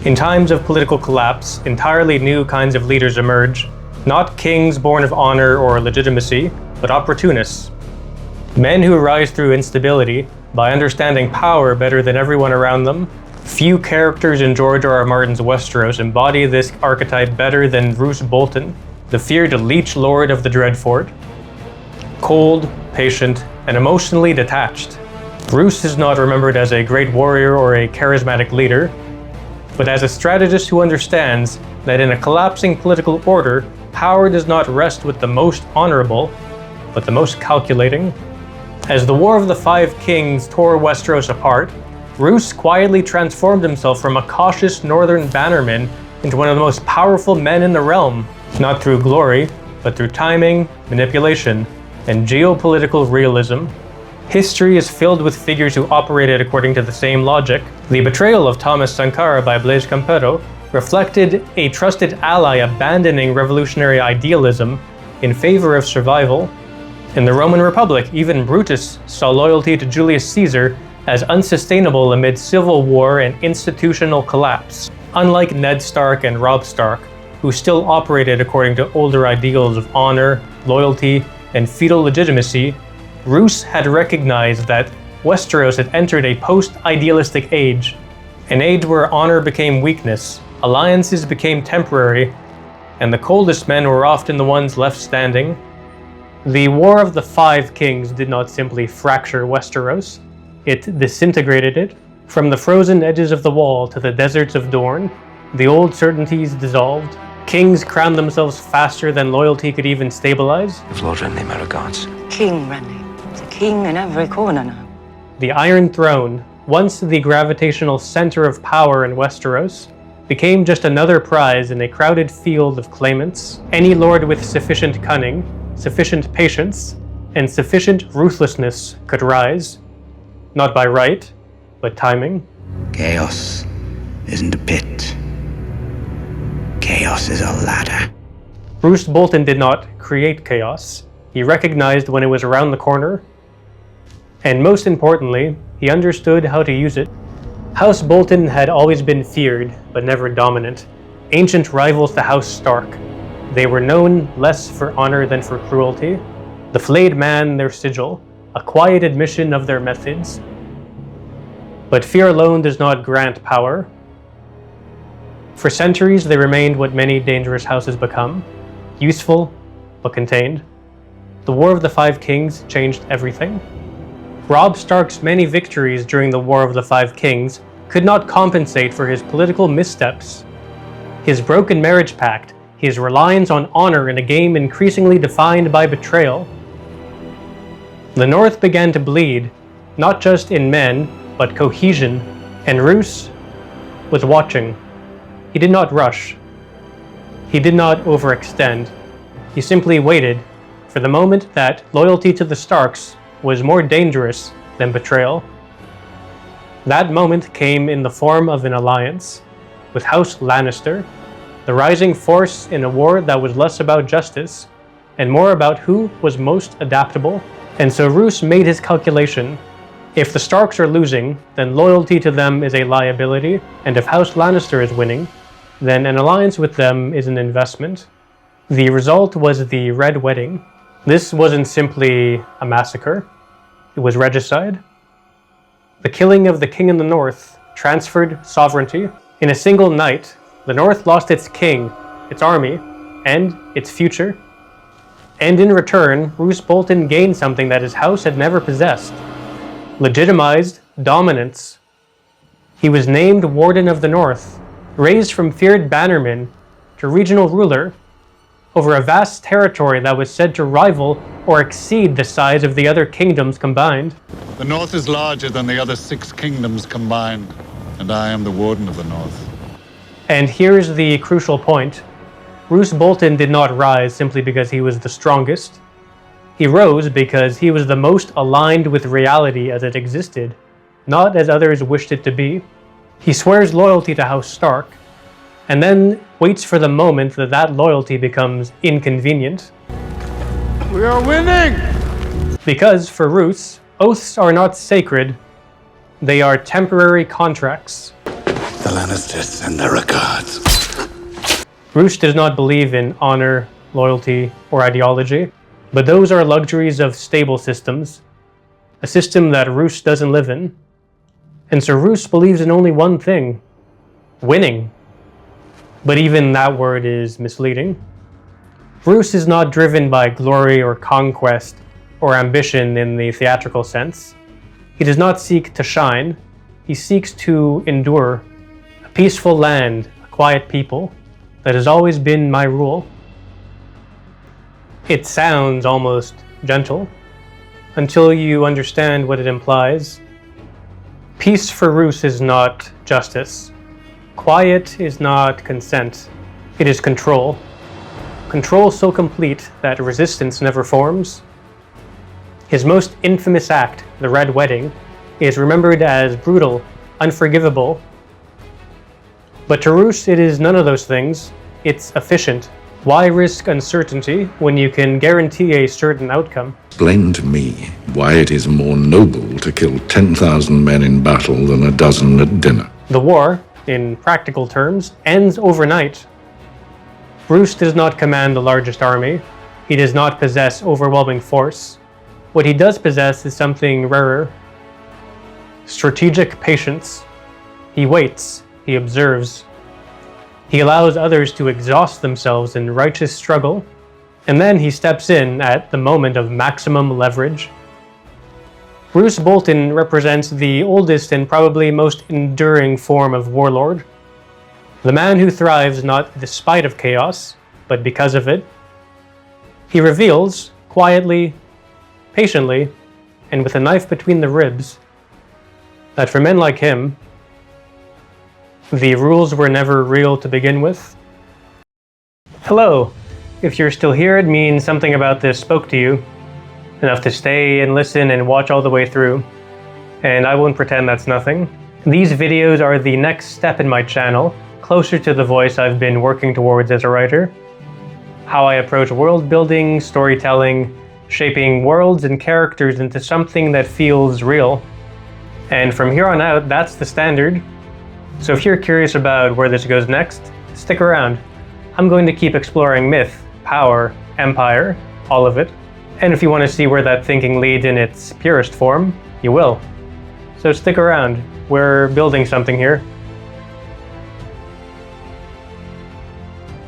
In times of political collapse, entirely new kinds of leaders emerge, not kings born of honor or legitimacy, but opportunists. Men who rise through instability by understanding power better than everyone around them. Few characters in George R. R. Martin's Westeros embody this archetype better than Roose Bolton, the feared Leech Lord of the Dreadfort. Cold, patient, and emotionally detached. Roose is not remembered as a great warrior or a charismatic leader, but as a strategist who understands that in a collapsing political order, power does not rest with the most honorable, but the most calculating. As the War of the Five Kings tore Westeros apart, Roose quietly transformed himself from a cautious northern bannerman into one of the most powerful men in the realm, not through glory, but through timing, manipulation, and geopolitical realism. History is filled with figures who operated according to the same logic. The betrayal of Thomas Sankara by Blaise Compaoré reflected a trusted ally abandoning revolutionary idealism in favor of survival. In the Roman Republic, even Brutus saw loyalty to Julius Caesar as unsustainable amid civil war and institutional collapse. Unlike Ned Stark and Robb Stark, who still operated according to older ideals of honor, loyalty, and feudal legitimacy, Roose had recognized that Westeros had entered a post-idealistic age, an age where honor became weakness, alliances became temporary, and the coldest men were often the ones left standing. The War of the Five Kings did not simply fracture Westeros, it disintegrated it. From the frozen edges of the wall to the deserts of Dorne, the old certainties dissolved. Kings crowned themselves faster than loyalty could even stabilize. You've Lord Renly, my regards. King Renly. There's a king in every corner now. The Iron Throne, once the gravitational center of power in Westeros, became just another prize in a crowded field of claimants. Any lord with sufficient cunning, sufficient patience, and sufficient ruthlessness could rise. Not by right, but timing. Chaos isn't a pit. Chaos is a ladder. Roose Bolton did not create chaos. He recognized when it was around the corner, and most importantly, he understood how to use it. House Bolton had always been feared, but never dominant. Ancient rivals to House Stark. They were known less for honor than for cruelty. The flayed man their sigil, a quiet admission of their methods. But fear alone does not grant power. For centuries, they remained what many dangerous houses become, useful, but contained. The War of the Five Kings changed everything. Robb Stark's many victories during the War of the Five Kings could not compensate for his political missteps. His broken marriage pact, his reliance on honor in a game increasingly defined by betrayal. The North began to bleed, not just in men, but cohesion, and Roose was watching. He did not rush. He did not overextend. He simply waited for the moment that loyalty to the Starks was more dangerous than betrayal. That moment came in the form of an alliance with House Lannister, the rising force in a war that was less about justice and more about who was most adaptable. And so Roose made his calculation. If the Starks are losing, then loyalty to them is a liability, and if House Lannister is winning, then an alliance with them is an investment. The result was the Red Wedding. This wasn't simply a massacre, it was regicide. The killing of the king in the north transferred sovereignty. In a single night, the north lost its king, its army, and its future. And in return, Roose Bolton gained something that his house had never possessed. Legitimized dominance. He was named Warden of the North, raised from feared bannerman to regional ruler over a vast territory that was said to rival or exceed the size of the other kingdoms combined. The North is larger than the other 6 kingdoms combined, and I am the Warden of the North. And here's the crucial point. Roose Bolton did not rise simply because he was the strongest. He rose because he was the most aligned with reality as it existed, not as others wished it to be. He swears loyalty to House Stark, and then waits for the moment that that loyalty becomes inconvenient. We are winning! Because for Roose, oaths are not sacred, they are temporary contracts. The Lannisters send their regards. Roose does not believe in honor, loyalty, or ideology, but those are luxuries of stable systems, a system that Roose doesn't live in. And so Roose believes in only one thing: winning. But even that word is misleading. Roose is not driven by glory or conquest or ambition in the theatrical sense. He does not seek to shine, he seeks to endure. A peaceful land, a quiet people, that has always been my rule. It sounds almost gentle, until you understand what it implies. Peace for Roose is not justice. Quiet is not consent. It is control. Control so complete that resistance never forms. His most infamous act, the Red Wedding, is remembered as brutal, unforgivable. But to Roose, it is none of those things. It's efficient. Why risk uncertainty when you can guarantee a certain outcome? Explain to me why it is more noble to kill 10,000 men in battle than a dozen at dinner. The war, in practical terms, ends overnight. Roose does not command the largest army. He does not possess overwhelming force. What he does possess is something rarer: strategic patience. He waits, he observes. He allows others to exhaust themselves in righteous struggle, and then he steps in at the moment of maximum leverage. Roose Bolton represents the oldest and probably most enduring form of warlord. The man who thrives not despite of chaos, but because of it. He reveals, quietly, patiently, and with a knife between the ribs, that for men like him, the rules were never real to begin with. Hello. If you're still here, it means something about this spoke to you, enough to stay and listen and watch all the way through. And I won't pretend that's nothing. These videos are the next step in my channel, closer to the voice I've been working towards as a writer. How I approach world building, storytelling, shaping worlds and characters into something that feels real. And from here on out, that's the standard. So if you're curious about where this goes next, stick around. I'm going to keep exploring myth, power, empire, all of it. And if you want to see where that thinking leads in its purest form, you will. So stick around. We're building something here.